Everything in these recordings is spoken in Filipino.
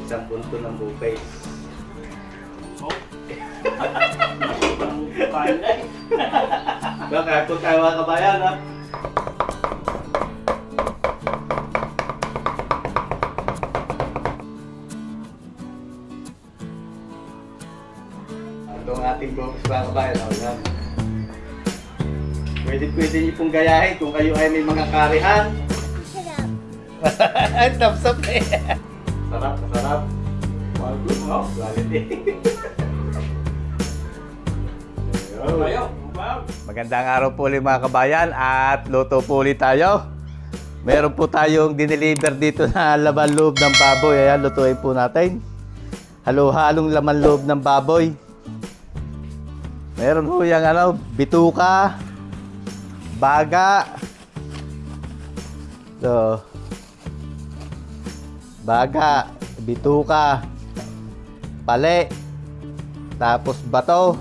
isang punto ng buffet. Oh. Kain na eh. Kaya po tayo mga kabayan, ha? Ito ang ating buffet mga kabayan. Yan. Pwede niyo pong gayahin kung kayo ay may mga karihan. Ay, tapsap eh. Sarap, sarap. Good, no? Quality. Magandang araw po ulit mga kabayan at luto po ulit tayo. Meron po tayong dineliver dito na laman loob ng baboy. Ayan, lutuin po natin. Halo-halong laman loob ng baboy. Meron po yung bituka, baga. So, baga, bituka, pale, tapos bato.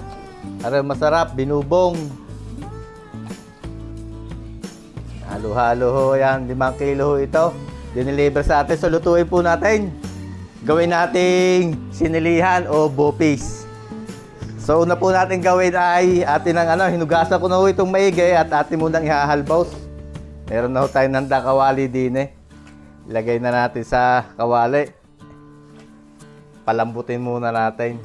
Ano masarap, binubong. Halo-halo ho yan, 5 kilo ho ito. Dineliver sa atin, so lutuin po natin. Gawin nating sinilihan o bopis. So una po natin gawin ay atin ang hinugasan ko na ho itong maigi at atin munang ihahalbaws. Meron na ho tayong nanda kawali din eh. Ilagay na natin sa kawali. Palambutin muna natin.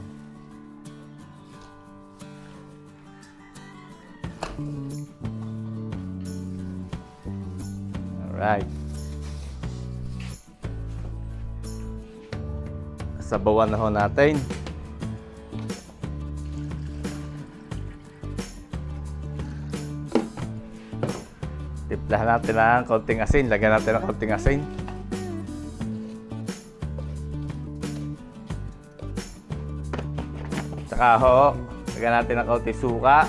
Alright. Sabawan na ho natin. Timplahan natin ng konting asin. Lagyan natin ng konting asin. Tsaka ho, lagyan natin ng konting suka.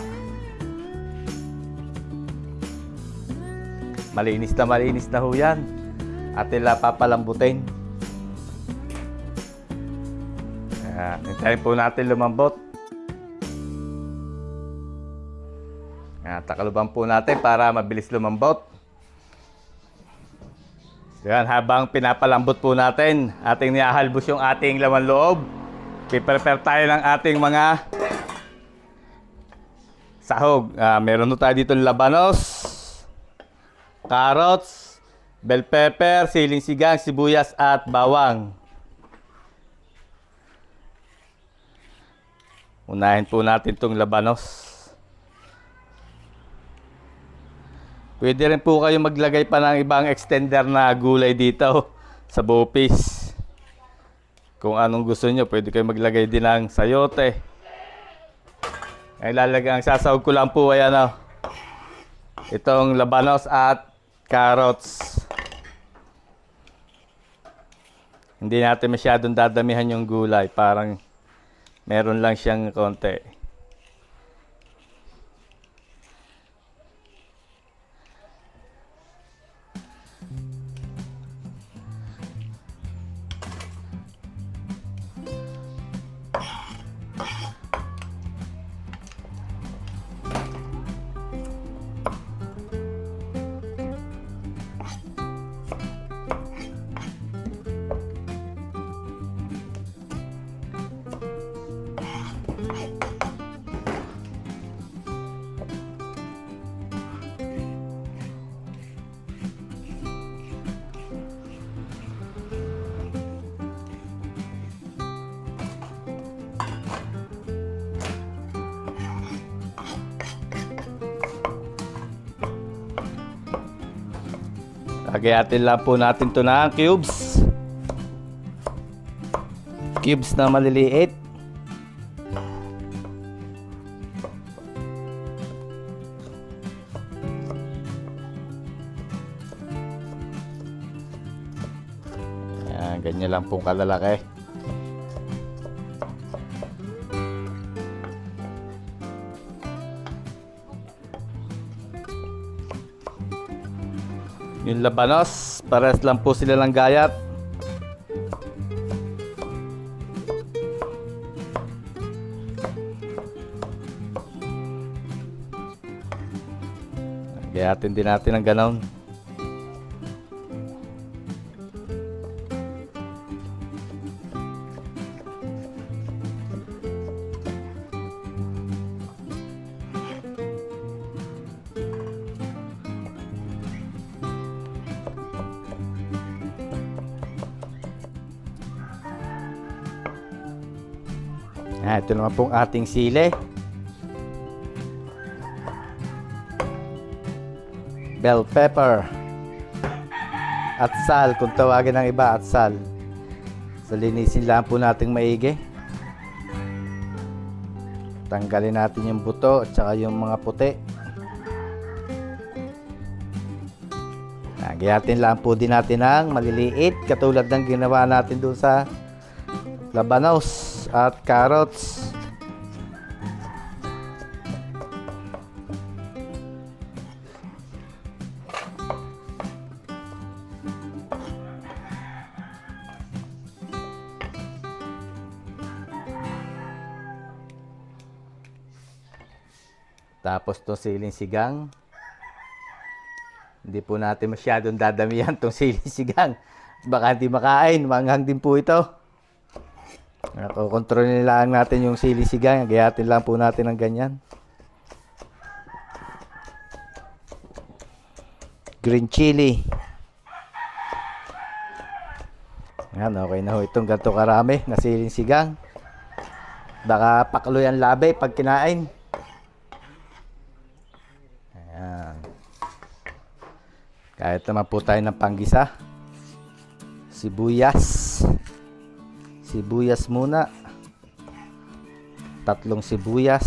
Malinis na ho yan. At nila papalambutin. Hintayin po natin lumambot. Takaluban po natin para mabilis lumambot. Yan, habang pinapalambot po natin, ating niahalbos yung ating laman loob. Piprepare tayo ng ating mga sahog. Meron tayo dito labanos, carrots, bell pepper, siling sigang, sibuyas at bawang. Unahin po natin itong labanos. Pwede rin po kayo maglagay pa ng ibang extender na gulay dito sa bopis. Kung anong gusto nyo, pwede kayo maglagay din ng sayote. Ay lalagay, ang sasahog ko lang po ay itong labanos at carrots. Hindi natin masyadong dadamihan yung gulay. Parang meron lang siyang konti. Lagayatin lang po natin ito ng cubes. Cubes na maliliit. Ayan, ganyan lang pong kalalaki. Yung labanos, pares lang po sila ng gayat. Gayatin din natin ng ganon. Ito naman pong ating sili. Bell pepper. Atsal, kung tawagin ng iba, atsal. So, linisin lang po natin maigi. Tanggalin natin yung buto at saka yung mga puti. Gayatin lang po din natin ng maliliit katulad ng ginawa natin doon sa labanos at carrots. Tapos to siling sigang. Hindi po natin masyadong dadamihan tong siling sigang. Baka hindi makain. Manghang din po ito. Kontrolin lang natin yung siling sigang. Gayatin lang po natin ng ganyan. Green chili. Yan, okay na ho itong ganito karami na siling sigang. Baka pakloy ang labi pag kinain. Kahit naman po tayo ng panggisa. Sibuyas. Sibuyas muna. 3 sibuyas.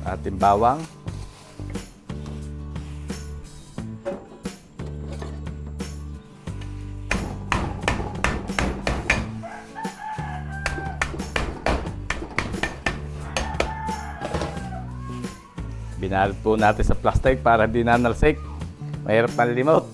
Ating bawang. Binalot po natin sa plastic para di nanalsik. Mahirap panlimot.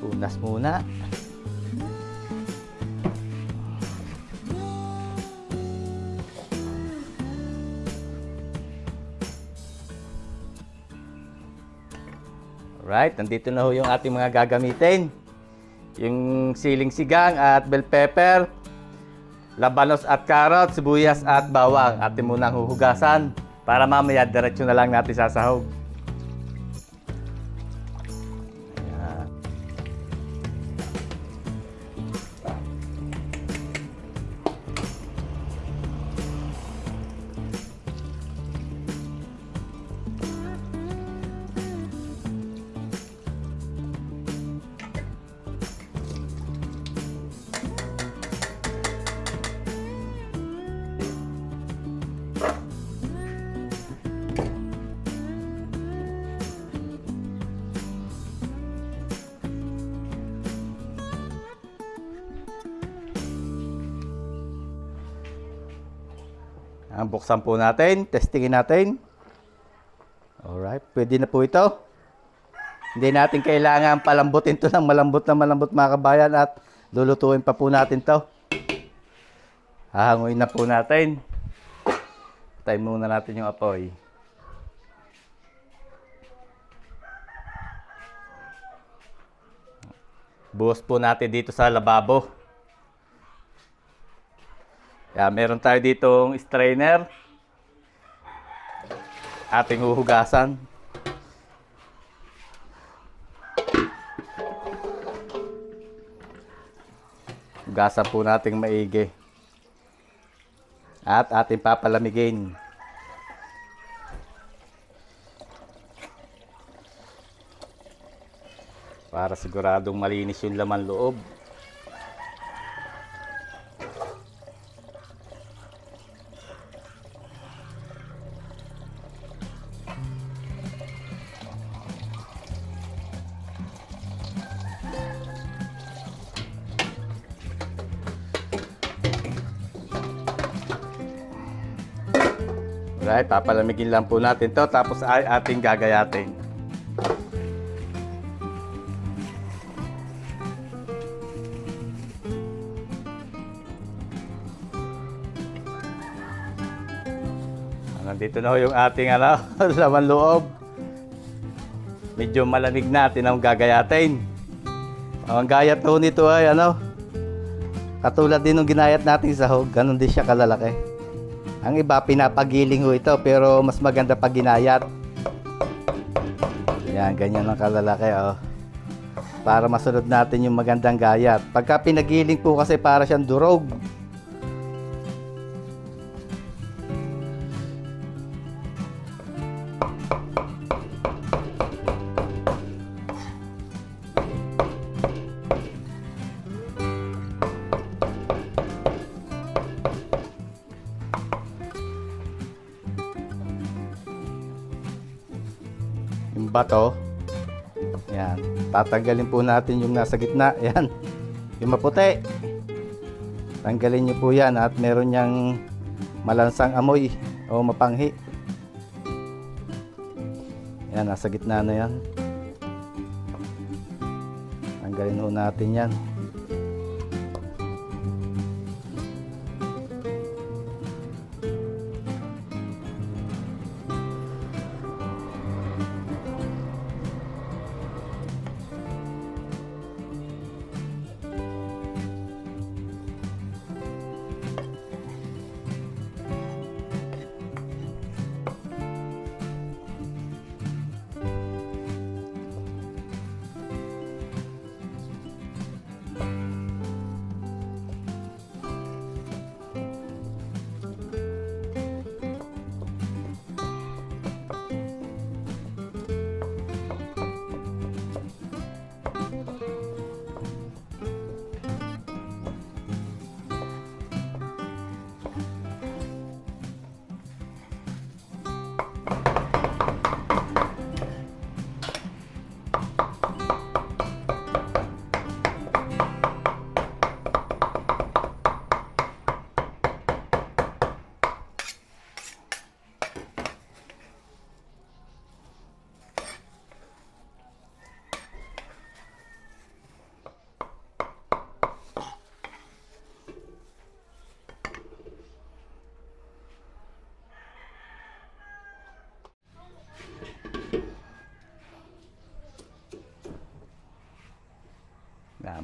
Unas muna. Alright, nandito na ho yung ating mga gagamitin. Yung siling sigang at bell pepper, labanos at carrot, sibuyas at bawang. Atin munang huhugasan para mamaya diretso na lang natin sasahog. Buksan po natin, testingin natin. Alright, pwede na po ito. Hindi natin kailangan palambutin ito ng malambot na malambot mga kabayan at lulutuin pa po natin ito. Hahanguin na po natin. Tayo muna natin yung apoy. Buhos po natin dito sa lababo. Meron tayo ditong strainer. Ating huhugasan. Hugasan po nating maigi. At ating papalamigin. Para siguradong malinis yung laman loob. Alright, papalamigin lang po natin to tapos ay ating gagayatin. Nandito na ho yung ating laman loob. Medyo malamig na, tinang gagayatin. Ang gayat ho nito ay katulad din ng ginayat natin sa sahog, ganun din siya kalalaki. Ang iba pinapagiling ho ito pero mas maganda pag ginayat. Yan, ganyan ang kalalaki para masunod natin yung magandang gayat. Pagka pinagiling po kasi para siyang durog. Yung bato, yan, tatanggalin po natin yung nasa gitna, yan, yung maputi, tanggalin nyo po yan at meron niyang malansang amoy o mapanghi. Yan, nasa gitna na yan, tanggalin po natin yan.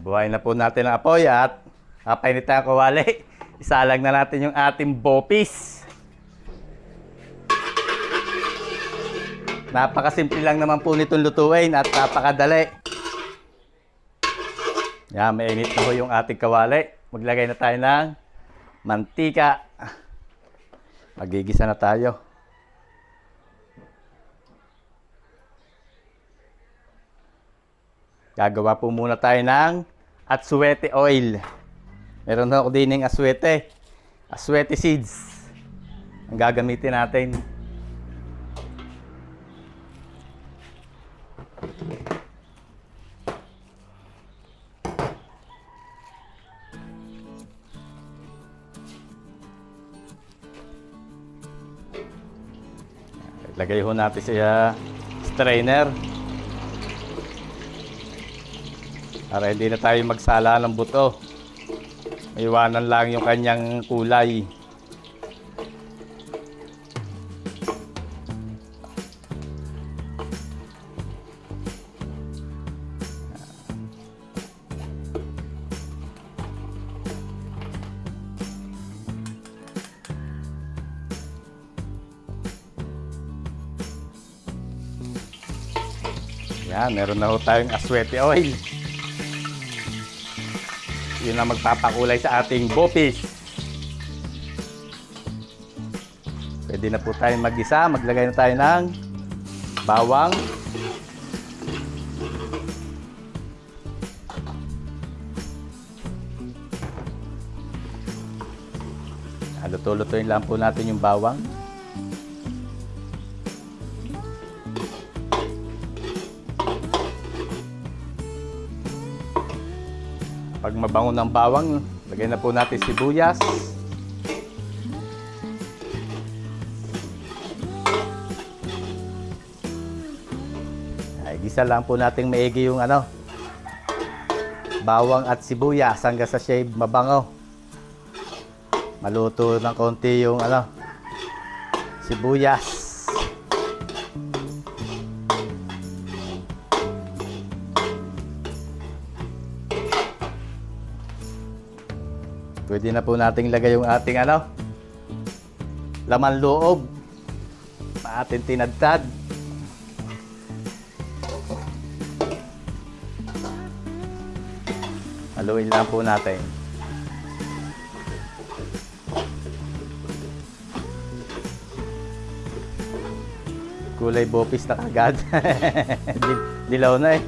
Buhayin na po natin ang apoy at papainit tayo kawali. Isalang na natin yung ating bopis. Napakasimple lang naman po nitong lutuin at napakadali. Yan, mainit na po yung ating kawali. Maglagay na tayo ng mantika. Magigisa na tayo. Gagawa po muna tayo ng atsuete oil. Meron na ako din ng aswete. Aswete seeds. Ang gagamitin natin. Lagay ho natin sa strainer. Para hindi na tayo magsala ng buto. Iwanan lang yung kanyang kulay. Yan, meron na ho tayong aswete oil. Yun ang magpapakulay sa ating bopis. Pwede na po tayong mag-isa. Maglagay na tayo ng bawang. Luto-lutuin lang po natin yung bawang. Pag mabango ng bawang, lagay na po natin sibuyas. Igisa lang po nating maigi yung ano, bawang at sibuyas hanggang sa siya mabango. Maluto ng konti yung ano, sibuyas. Pwede na po nating lagay yung ating ano, laman loob na ating tinadtad. Haluin lang po natin. Kulay bopis na kagad. Dilaw na eh.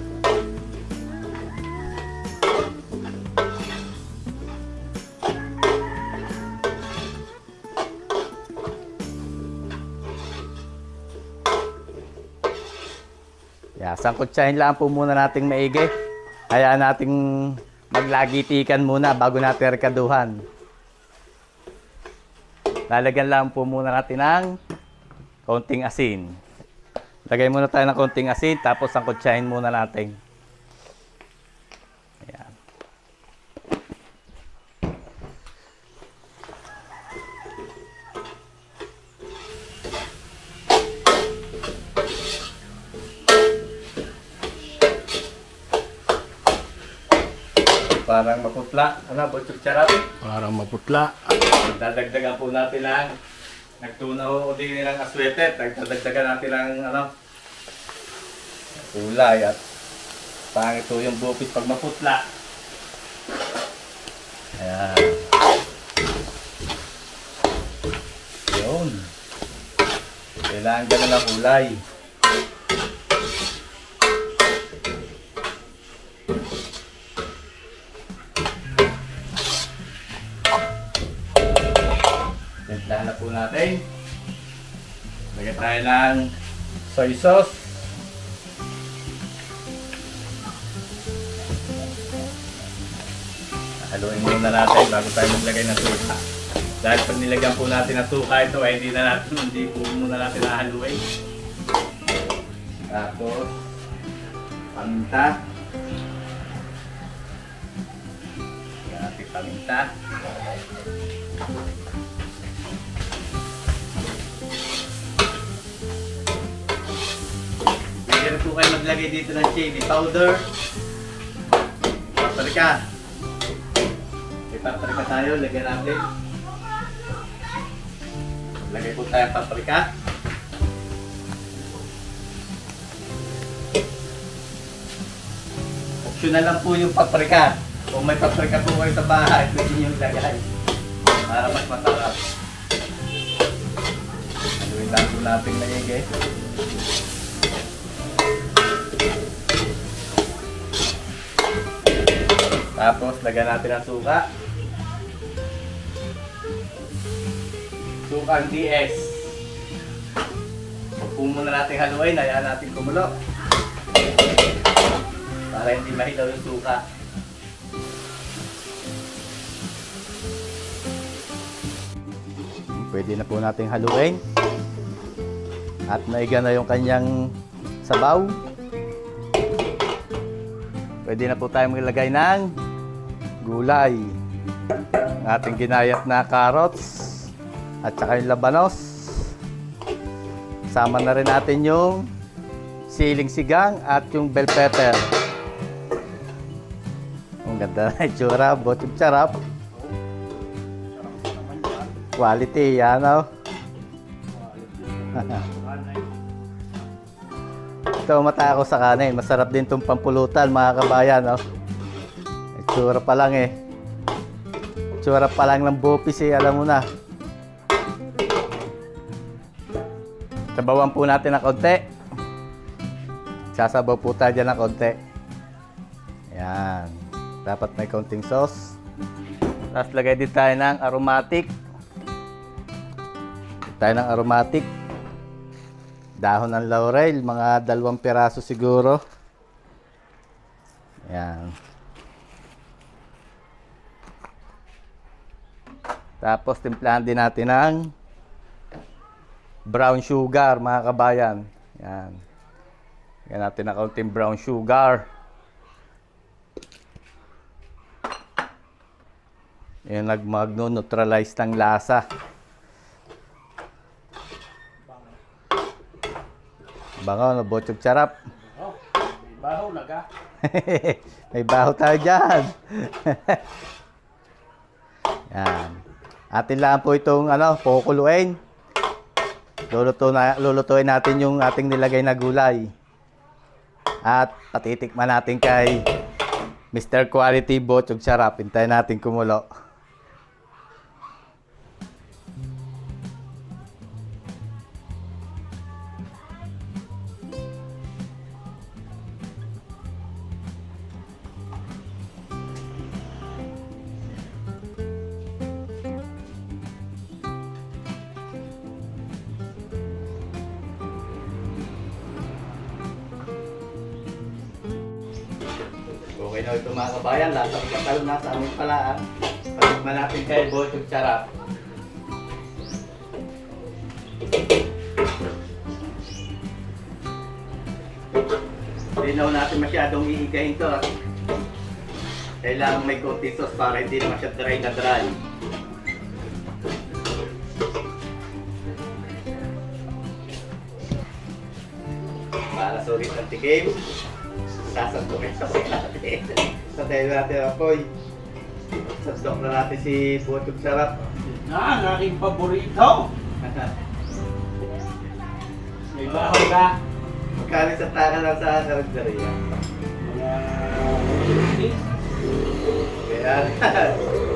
Sangkutsahin lang po muna nating maigi. Kaya nating maglagitikan muna bago natin rekaduhan. Lalagyan lang po muna natin ng konting asin. Lagay muna tayo ng konting asin, tapos sangkutsahin muna natin. Ayan. Parang maputla. Ano, botsog charap? Parang maputla. Dadagdagan po natin lang. Nagtunaw ko din nilang aswete. Dadagdagan natin lang ano, kulay at pangit po yung bupis pag maputla. Ayan. Yun. Kailangan ganun ang kulay. Tintahan na po natin. Lagyan tayo ng soy sauce. Haluin muna natin bago tayo maglagay ng suka. Dahil pag nilagyan po natin ng suka ito ay hindi po muna natin nahaluin. Tapos paminta. Lagyan natin paminta. Pwede po kayo maglagay dito ng chili powder. Paprika. May paprika tayo, lagyan natin. Lagay po tayo ng paprika. Optional lang po yung paprika. Kung may paprika po kayo sa bahay, pwede nyo lagay. Para mas masarap. Haluin lang po natin maigi. Tapos, lagyan natin ang suka. Sukang DS. Huwag po muna natin haluin, hayaan natin kumulo. Para hindi mahilaw yung suka. Pwede na po natin haluin. At maiga na yung kanyang sabaw. Pwede na po tayo maglagay ng gulay. Ang ating ginayat na carrots at saka yung labanos. Sama na rin natin yung siling sigang at yung bell pepper. Ang ganda na itsura, botsog sarap. Quality, yan o. Ito, mata ako sa kanin. Masarap din itong pampulutan, mga kabayan. Oh. Itsura pa lang eh. Itsura pa lang ng bopis eh, alam mo na. Sabawan po natin ng konti. Sasabaw po tayo dyan ng konti. Ayan. Dapat may konting sauce. Tapos lagay din tayo ng aromatic. Tayo ng aromatic. Dahon ng laurel, mga 2 piraso siguro. Ayan. Tapos timplahan din natin ng brown sugar, mga kabayan. Ayan. Lagyan natin ng kaunting brown sugar. Yan nagmagno-neutralize ng lasa. Bango, no, bochog charap. Oh, may baho na ka. May baho tayo dyan. Yan. Atin lang po itong kukuluin. Lulutuin natin yung ating nilagay na gulay. At patitikman natin kay Mr. Quality Bochog Sarap. Hintayin natin kumulo. Okay na ito mga kabayan, lasa ng katalong nasa aming palaan. Patikman natin kay Bochog Sarap. Hindi na natin masyadong iigahin ito. Kailangan may konti sauce para hindi na masyadong dry na dry. Para sulit ang tikim. Sasandukin sa apoy natin. Sandayin natin ang apoy. Sasandok na natin si Bochog Sarap. Ang aking paborito. May baho ka. Magkano sa taka lang sa karagdariya? Mga 50. Kaya,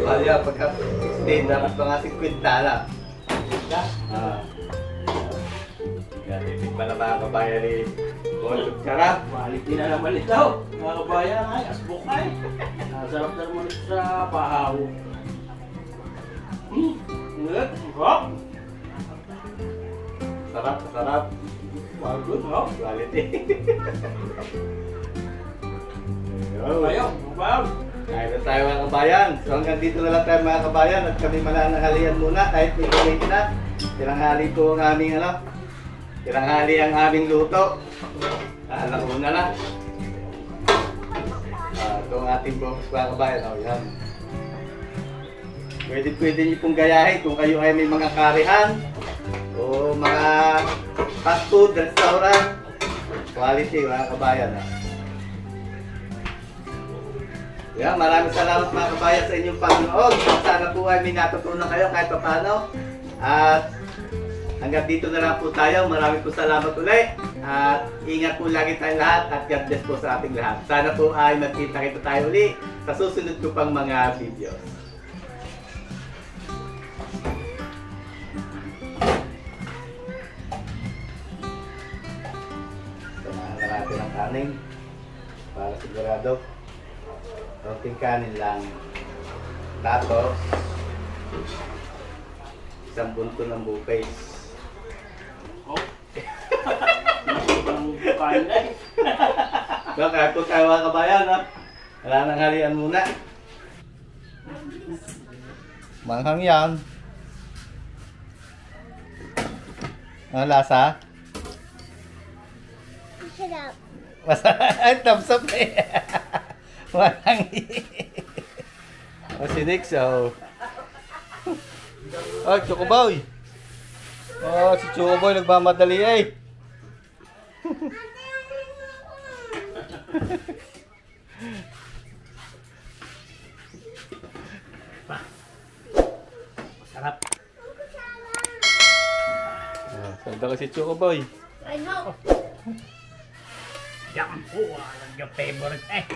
bali ang pagka-16, dapat mga 50 lang. Ka? Yan, itikman na mga kabayan ni Bochog Sarap. Quality na naman ito. Mga kabayan ay, asbok ay. Sarap na naman ito sa bahaw. Ngunit, sarap. Sarap, sarap. Good, no? Quality. Kayo, mabaw. Kain na tayo mga kabayan. So hanggang dito na lang tayo mga kabayan at kami mananghalian muna kahit may kumain na. Tiranghali po ang aming tiranghali ang aming luto. Alauna na. Ito ang ating box mga kabayan. O yan. Pwede niyo pong gayahin kung kayo ay may mga karihan o mga fast food, restaurant. Quality mga kabayan. Yeah, maraming salamat mga kabayan sa inyong panonood. Sana po ay may natutunan kayo kahit paano. At hanggang dito na lang po tayo. Maraming po salamat ulit. At ingat po lagi tayong lahat at God bless po sa ating lahat. Sana po ay magkita-kita tayo ulit sa susunod ko pang mga videos. Samahan na natin ang kanin para sigurado. Konting kanin lang. Tapos, isang bunto ng bupes. Oh. Ang kain ay. Kaya po tayo mga kabayan, no? Wala nang halian muna. Manghang yan. Ang lasa? Masarap. Ay, thumbs up eh. Walang o si Nick, so... Oh, Chocoboy! Oh, si Chocoboy nagmamadali eh. Sarap. Salda ko si Chocoboy. I know. Yan po, ang your favorite eh.